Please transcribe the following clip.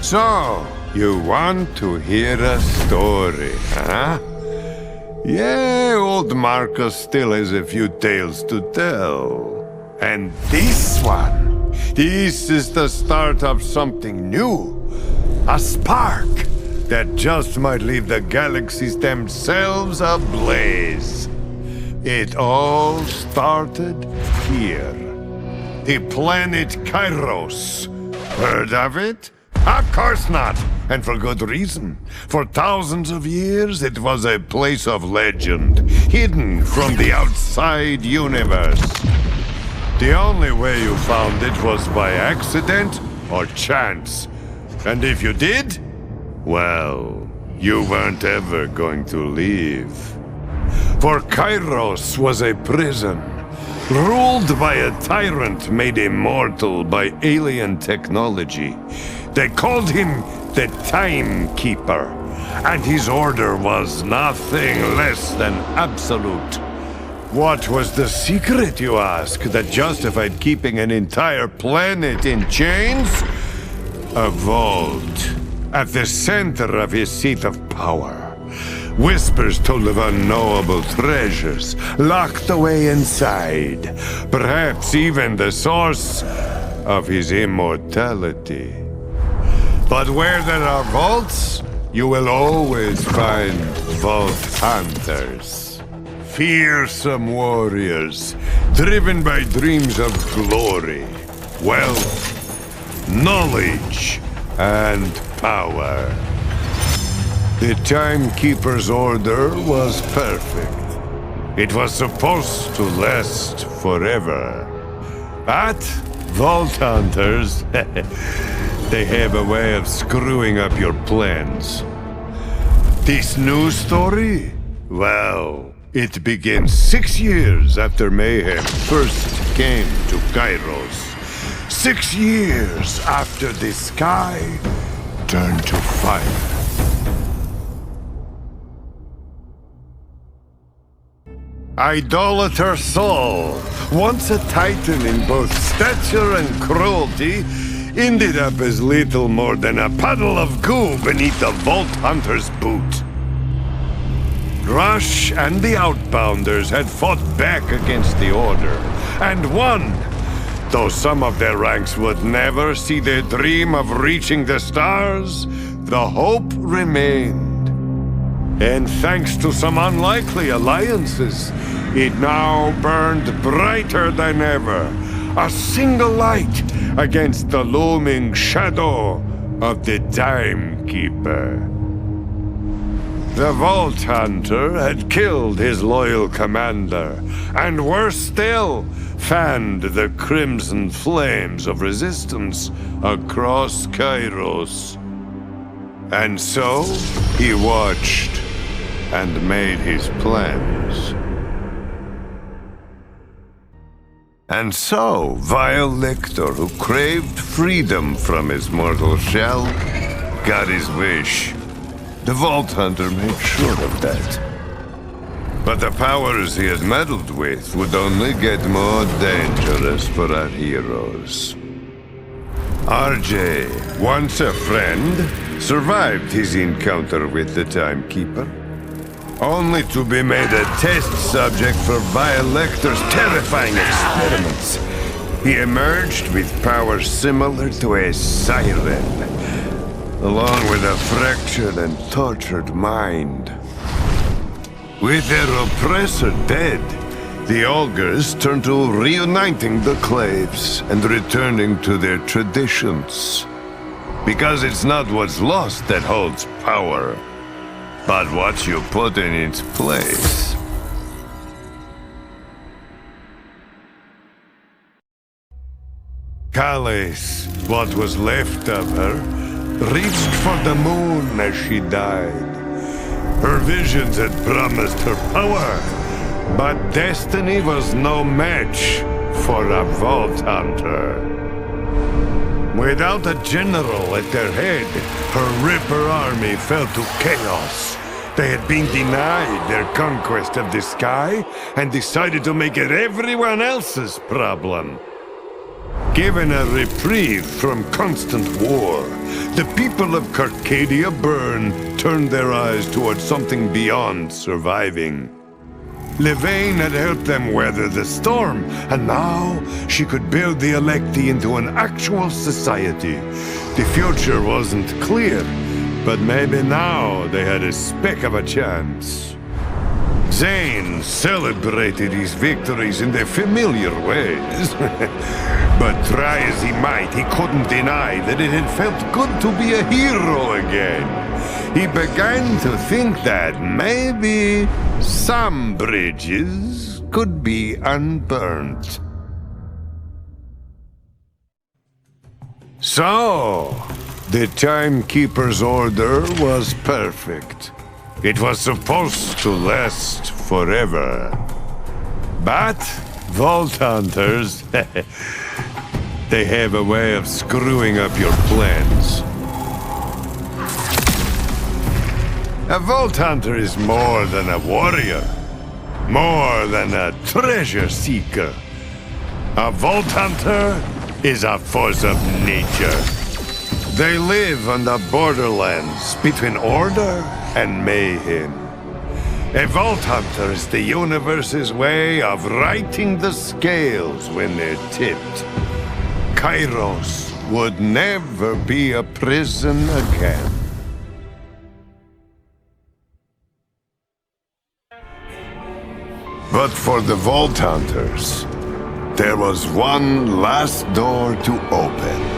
So, you want to hear a story, huh? Yeah, old Marcus still has a few tales to tell. And this is the start of something new. A spark that just might leave the galaxies themselves ablaze. It all started here. The planet Kairos. Heard of it? Of course not, and for good reason. For thousands of years, it was a place of legend, hidden from the outside universe. The only way you found it was by accident or chance. And if you did, well, you weren't ever going to leave. For Kairos was a prison, ruled by a tyrant made immortal by alien technology. They called him the Timekeeper, and his order was nothing less than absolute. What was the secret, you ask, that justified keeping an entire planet in chains? A vault at the center of his seat of power. Whispers told of unknowable treasures locked away inside. Perhaps even the source of his immortality. But where there are vaults, you will always find vault hunters. Fearsome warriors, driven by dreams of glory, wealth, knowledge, and power. The Timekeeper's order was perfect. It was supposed to last forever. But vault hunters, they have a way of screwing up your plans. This new story? Well, it begins 6 years after Mayhem first came to Kairos. 6 years after the sky turned to fire. Idolater Saul, once a titan in both stature and cruelty, ended up as little more than a puddle of goo beneath the Vault Hunter's boot. Rush and the Outbounders had fought back against the Order, and won, though some of their ranks would never see their dream of reaching the stars, the hope remained. And thanks to some unlikely alliances, it now burned brighter than ever. A single light against the looming shadow of the Timekeeper. The Vault Hunter had killed his loyal commander, and worse still, fanned the crimson flames of resistance across Kairos. And so, he watched and made his plans. And so, vile Lictor, who craved freedom from his mortal shell, got his wish. The Vault Hunter made sure of that. But the powers he had meddled with would only get more dangerous for our heroes. RJ, once a friend, survived his encounter with the Timekeeper, only to be made a test subject for Vile Lecter's terrifying experiments. He emerged with powers similar to a siren, along with a fractured and tortured mind. With their oppressor dead, the Augurs turned to reuniting the Claves and returning to their traditions. Because it's not what's lost that holds power, but what you put in its place. Calais, what was left of her, reached for the moon as she died. Her visions had promised her power, but destiny was no match for a Vault Hunter. Without a general at their head, her Ripper army fell to chaos. They had been denied their conquest of the sky and decided to make it everyone else's problem. Given a reprieve from constant war, the people of Carcadia Burn turned their eyes towards something beyond surviving. Levain had helped them weather the storm, and now she could build the Electi into an actual society. The future wasn't clear, but maybe now they had a speck of a chance. Zane celebrated his victories in the familiar ways. But try as he might, he couldn't deny that it had felt good to be a hero again. He began to think that maybe some bridges could be unburnt. So, the Timekeeper's order was perfect. It was supposed to last forever. But Vault Hunters, they have a way of screwing up your plans. A Vault Hunter is more than a warrior, more than a treasure seeker. A Vault Hunter is a force of nature. They live on the borderlands between order and mayhem. A Vault Hunter is the universe's way of righting the scales when they're tipped. Kairos would never be a prison again. But for the Vault Hunters, there was one last door to open.